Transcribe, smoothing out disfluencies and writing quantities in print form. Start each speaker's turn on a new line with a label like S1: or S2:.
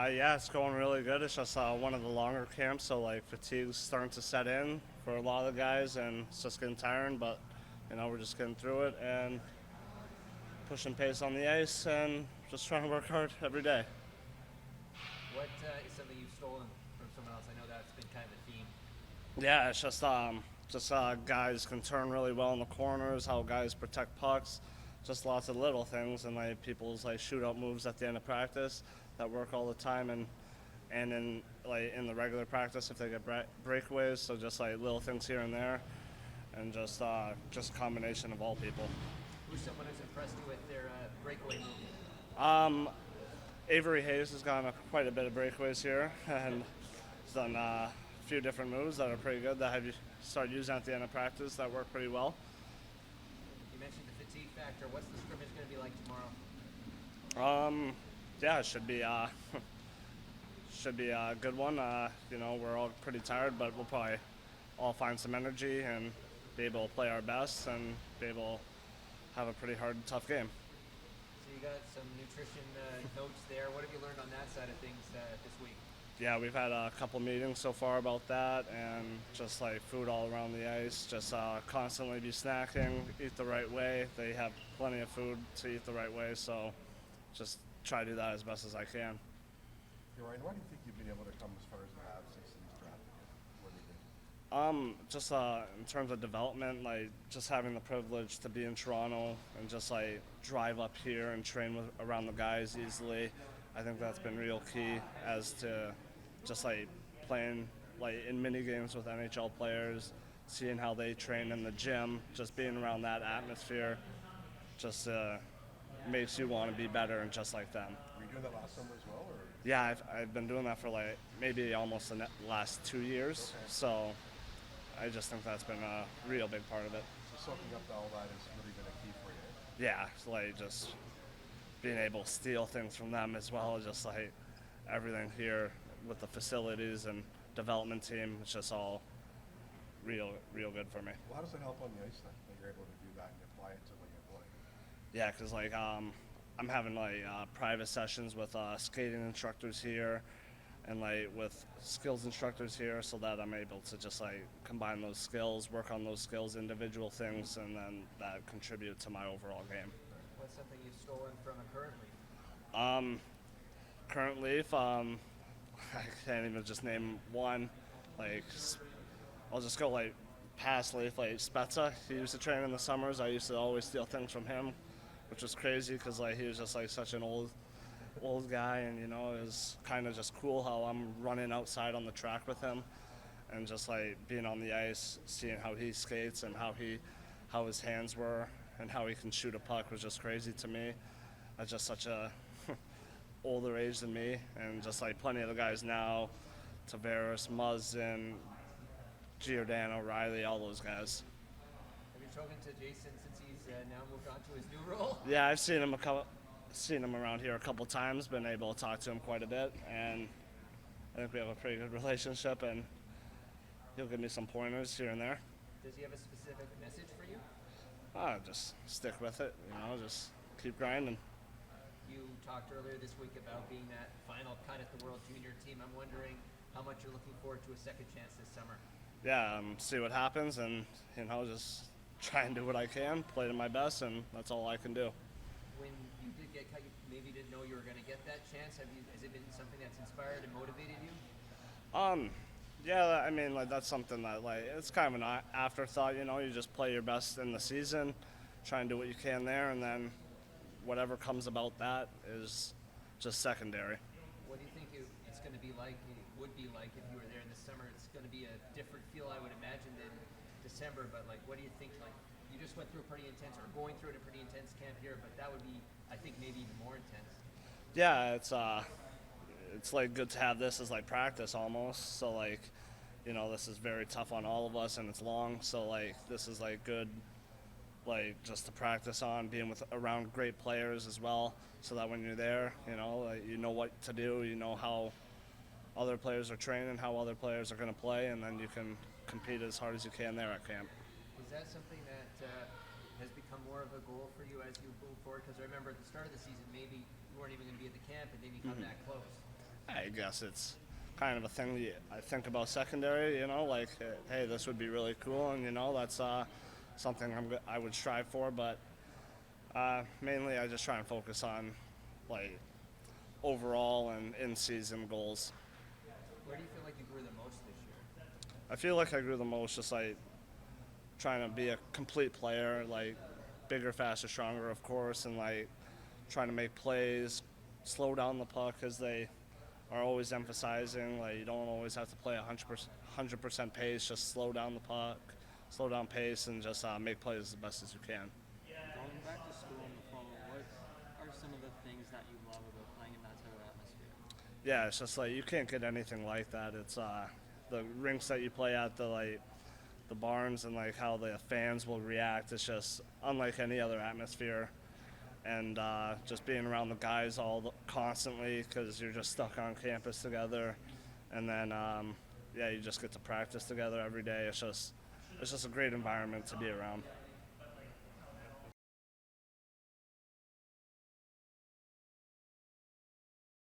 S1: Yeah, it's going really good. It's just one of the longer camps, so like fatigue's starting to set in for a lot of the guys, and it's just getting tiring. But we're just getting through it and pushing pace on the ice, and just trying to work hard every day.
S2: What is something you've stolen from someone else? I know that's been kind of a theme.
S1: Yeah, it's just guys can turn really well in the corners, how guys protect pucks, just lots of little things, and like people's like shootout moves at the end of practice that work all the time, and in the regular practice if they get breakaways. So just like little things here and there, and just a combination of all people.
S2: Who's someone who's impressed you with their breakaway move?
S1: Um, Avery Hayes has gotten quite a bit of breakaways here, and he's done a few different moves that are pretty good that have you started using at the end of practice that work pretty well.
S2: You mentioned the fatigue factor. What's the scrimmage going to be like tomorrow?
S1: Yeah, it should be should be a good one. We're all pretty tired, but we'll probably all find some energy and be able to play our best and be able to have a pretty hard, tough game.
S2: So you got some nutrition notes there. What have you learned on that side of things this week?
S1: Yeah, we've had a couple meetings so far about that, and just like food all around the ice. Just constantly be snacking, eat the right way. They have plenty of food to eat the right way, so just try to do that as best as I can.
S3: Hey, Ryan, why do you think you've been able to come as far as you have since these drafted you? What do you think?
S1: Just in terms of development, like just having the privilege to be in Toronto and just like drive up here and train around the guys easily. I think that's been real key as to just like playing like in mini games with NHL players, seeing how they train in the gym, just being around that atmosphere, just makes you want to be better and just like them.
S3: Were you doing that last summer as well, or
S1: Yeah, I've been doing that for like maybe almost the last 2 years.
S3: okay?
S1: So I just think that's been a real big part of it.
S3: So soaking up all that has really been a key for you.
S1: Yeah, it's like just being able to steal things from them as well as just like everything here with the facilities and development team. It's just all real good for me.
S3: Well, how does it help on the ice then that you're able to do that and apply it to when you're playing?
S1: Yeah, because like I'm having like private sessions with skating instructors here, and like with skills instructors here, so that I'm able to just like combine those skills, work on those skills, individual things, and then that contribute to my overall game.
S2: What's something you've stolen from a current leaf?
S1: Currently, if I can't even just name one, like I'll just go like past Leaf, like Spezza. He used to train in the summers. I used to always steal things from him, which was crazy because like he was just like such an old guy, and it was kind of just cool how I'm running outside on the track with him, and just like being on the ice, seeing how he skates and how his hands were and how he can shoot a puck was just crazy to me. That's just such a older age than me, and just like plenty of the guys now, Tverberg, Muzzin, Giordano, Riley, all those guys.
S2: Have you spoken to Jason since he's now moved on to his new role?
S1: Yeah, I've seen him around here a couple times, been able to talk to him quite a bit, and I think we have a pretty good relationship, and he'll give me some pointers here and there.
S2: Does he have a specific message for you?
S1: Just stick with it, just keep grinding.
S2: You talked earlier this week about being that final cut at the World Junior team. I'm wondering how much you're looking forward to a second chance this summer.
S1: Yeah, see what happens, and just try and do what I can, play to my best, and that's all I can do.
S2: When you did get cut, you maybe didn't know you were going to get that chance. Has it been something that's inspired and motivated you?
S1: Yeah, I mean, like that's something that like it's kind of an afterthought. You just play your best in the season, try and do what you can there, and then whatever comes about that is just secondary.
S2: What do you think it's going to be like? It would be like if you were there in the summer. It's going to be a different feel, I would imagine, than December. But like, what do you think? Like, you just went through a pretty intense, or going through a pretty intense camp here, but that would be, I think, maybe even more intense.
S1: Yeah, it's like good to have this as like practice almost. So like, this is very tough on all of us, and it's long. So like, this is like good, like just to practice on being with around great players as well, so that when you're there, like, you know what to do, how other players are training, how other players are going to play, and then you can compete as hard as you can there at camp.
S2: Is that something that has become more of a goal for you as you move forward? Because I remember at the start of the season, maybe you weren't even going to be at the camp, and then you come that close.
S1: I guess it's kind of a thing that I think about secondary. Like, hey, this would be really cool, and that's something I would strive for. But mainly, I just try and focus on like overall and in-season goals.
S2: Where do you feel like you grew the most this year?
S1: I feel like I grew the most just like trying to be a complete player, like bigger, faster, stronger, of course, and like trying to make plays, slow down the puck as they are always emphasizing. Like you don't always have to play 100% pace. Just slow down the puck, slow down pace, and just make plays as best as you can.
S4: Going back to school in the fall, what are some of the things that you love about playing in that type of atmosphere?
S1: Yeah, it's just like you can't get anything like that. It's the rinks that you play at, the barns, and like how the fans will react. It's just unlike any other atmosphere. And just being around the guys constantly because you're just stuck on campus together, and then you just get to practice together every day. It's just a great environment to be around.